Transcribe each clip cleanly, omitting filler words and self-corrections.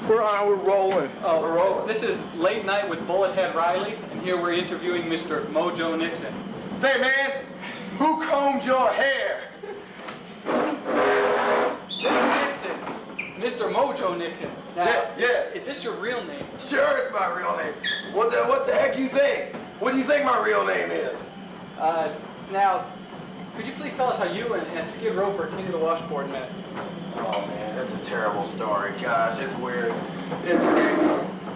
We're rolling. Oh, we're rolling. This is Late Night with Bullethead Reilly, and here we're interviewing Mr. Mojo Nixon. Say, man, who combed your hair? Mr. Nixon. Mr. Mojo Nixon. Now, yes. Is this your real name? Sure, it's my real name. What the heck you think? What do you think my real name is? Now, could you please tell us how you and Skid Roper, King of the Washboard, met? Oh man, that's a terrible story. Gosh, it's weird. It's crazy.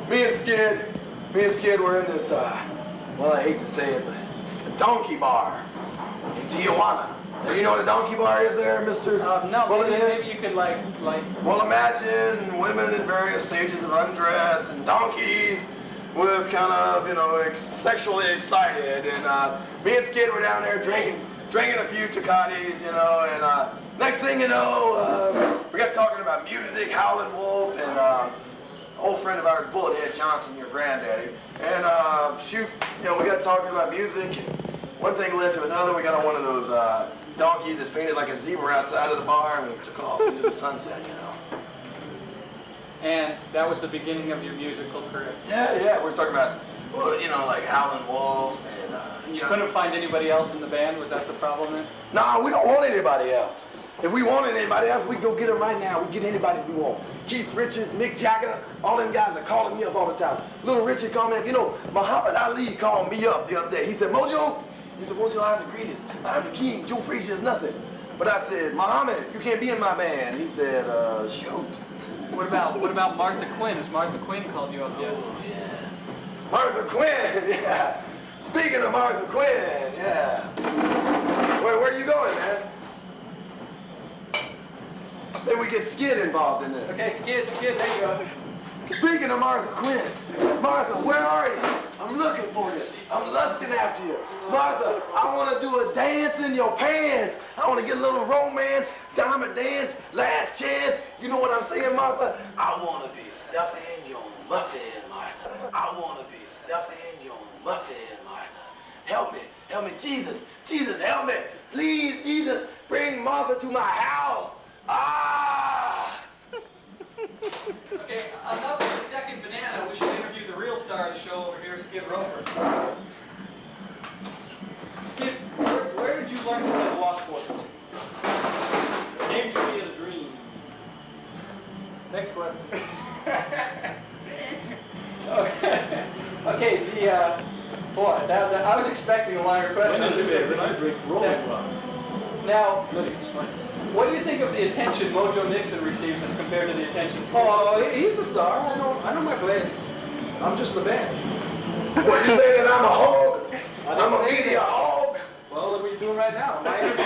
Me and Skid were in this, well, I hate to say it, but a donkey bar in Tijuana. Now, you know what a donkey bar is there, Mr. No, maybe you could like... Well, imagine women in various stages of undress and donkeys with kind of, you know, sexually excited. And me and Skid were down there drinking a few Tecatis, you know, and next thing you know, we got talking about music, Howlin' Wolf, and an old friend of ours, Bullethead Johnson, your granddaddy. And shoot, you know, we got talking about music, and one thing led to another. We got on one of those donkeys that's painted like a zebra outside of the bar, and we took off into the sunset, you know. And that was the beginning of your musical career? Yeah, we're talking about, well, you know, like Howlin' Wolf, and you couldn't find anybody else in the band? Was that the problem then? No, we don't want anybody else. If we wanted anybody else, we'd go get them right now. We'd get anybody we want. Keith Richards, Mick Jagger, all them guys are calling me up all the time. Little Richard called me up. You know, Muhammad Ali called me up the other day. He said, Mojo, I'm the greatest. I'm the king. Joe Frazier is nothing. But I said, Muhammad, you can't be in my band. He said, shoot. What about Martha Quinn? Has Martha Quinn called you up yet? Oh, yeah. Martha Quinn, yeah. Speaking of Martha Quinn, yeah. Where are you going, man? Maybe we get Skid involved in this. Okay, Skid, there you go. Speaking of Martha Quinn, Martha, where are you? I'm looking for you. I'm lusting after you. Martha, I want to do a dance in your pants. I want to get a little romance, diamond dance, last chance. You know what I'm saying, Martha? I want to be stuffing your muffin, Martha. I want to be stuffing your muffin, Martha. Help me, Jesus, help me. Please, Jesus, bring Martha to my house. Ah! Okay, enough of the second banana. We should interview the real star of the show over here, Skid Roper. Skid, where did you learn to play the washboard? Came to me in a dream. Next question. Okay, boy, I was expecting a longer question. When I drink Rolling Rock. Now, what do you think of the attention Mojo Nixon receives as compared to the attention Skid? Oh, he's the star. I know my place. I'm just the band. What, you saying that I'm a hog? I'm a media hog? Well, what are you doing right now? My interview,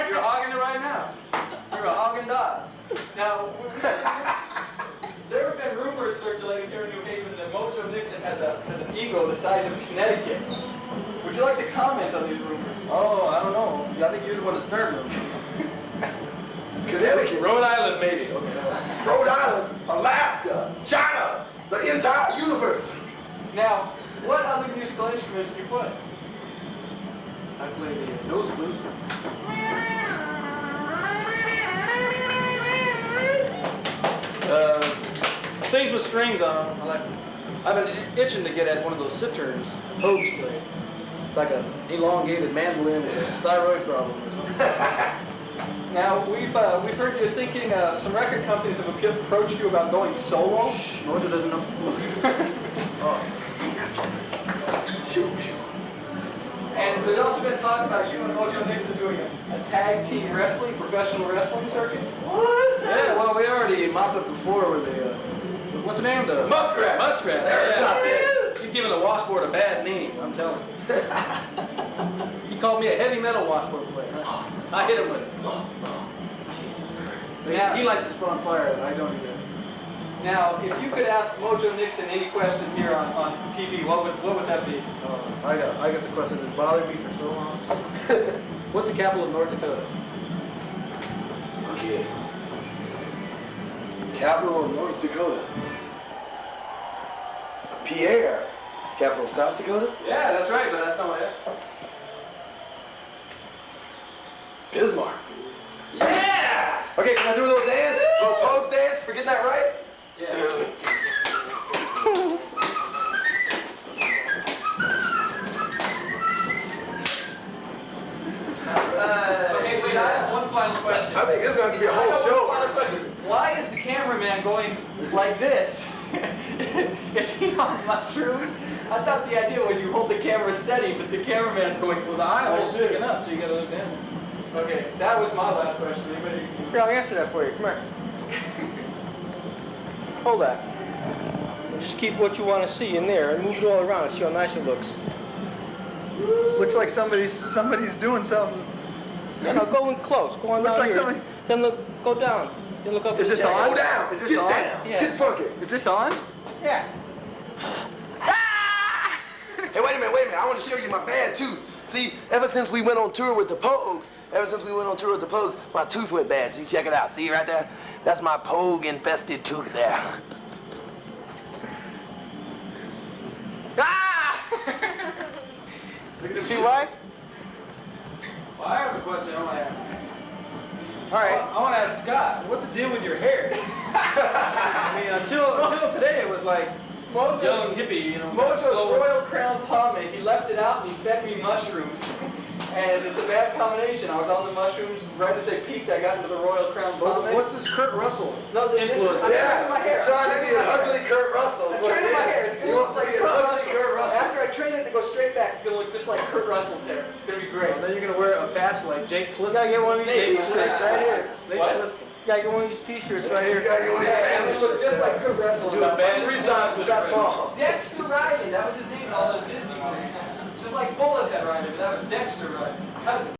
you're hogging it right now. You're a hog and dogs. Now, there have been rumors circulating here in New Haven that Mojo Nixon has an ego the size of Connecticut. Would you like to comment on these rumors? Oh, I don't know. I think you're the one that started them. Connecticut. Rhode Island, maybe. Okay. Rhode Island, Alaska, China, the entire universe. Now, what other musical instruments do you play? I play the nose flute. Things with strings on them. I've been itching to get at one of those citerns Hope's play. It's like an elongated mandolin with a thyroid problem or something. Now, we've heard you thinking some record companies have approached you about going solo. Shh, Mojo doesn't know. Oh. Shoot. And there's also been talk about you and Mojo Nixon doing a tag team wrestling, professional wrestling circuit. What? Yeah, well, we already mopped up the floor with the, what's the name? The Muskrat. Muskrat. Yeah. He's giving the washboard a bad name, I'm telling you. He called me a heavy metal washboard player. I hit him with it. Jesus Christ. Yeah. He lights his phone on fire, and I don't do that. Now, if you could ask Mojo Nixon any question here on TV, what would that be? I got the question that bothered me for so long. What's the capital of North Dakota? Okay. Capital of North Dakota. Pierre. Is capital of South Dakota? Yeah, that's right, but that's not what I asked. Bismarck. Yeah! Okay, can I do a little dance? A little pose dance for getting that right? Yeah. going like this. Is he on mushrooms? I thought the idea was you hold the camera steady, but the cameraman's going, Well, the eyeballs sticking up, so you gotta look down. Okay, that was my last question. Anybody? Here, I'll answer that for you. Come here. Hold that. Just keep what you want to see in there and move it all around and see how nice it looks. Looks like somebody's doing something. Yeah, no, go in close. Go on Looks down like here. somebody- Then look, go down. Then look up. Is at this the jacket. on? Go down. Is this Get on? down. Yeah. Get funky. Is this on? Yeah. Hey, wait a minute. I want to show you my bad tooth. See, ever since we went on tour with the Pogues, my tooth went bad. See, check it out. See right there? That's my Pogue-infested tooth there. See why? Well, I have a question I want to ask. All right. I want to ask Scott, what's the deal with your hair? I mean, until today, it was like young hippie, you know. Mojo's flowing. Royal Crown pomade. He left it out and he fed me mushrooms. And it's a bad combination. I was on the mushrooms right as they peaked. I got into the Royal Crown pomade. What's this Kurt Russell? No, this is, influence? I'm training my hair. He's trying to be an ugly Kurt Russell. I'm training my hair. It's He gonna wants look to like be an Kurt ugly Russell. Kurt Russell. After I train it to go straight back, it's gonna look just like Kurt Russell's hair. It's gonna be great. Well, then you're gonna wear a patch like Jake You Plissken. gotta get one of these Snake. t-shirts right here. Snake What? Plissken. You gotta get one of these t-shirts right You here. gotta get one of these Yeah, family it look shirts just there. like Kurt Russell. Do a bad 3 sizes too small. Dexter Reilly, that was his name in all those Disney movies. Just like Bullethead Reilly, but that was Dexter Reilly, cousin.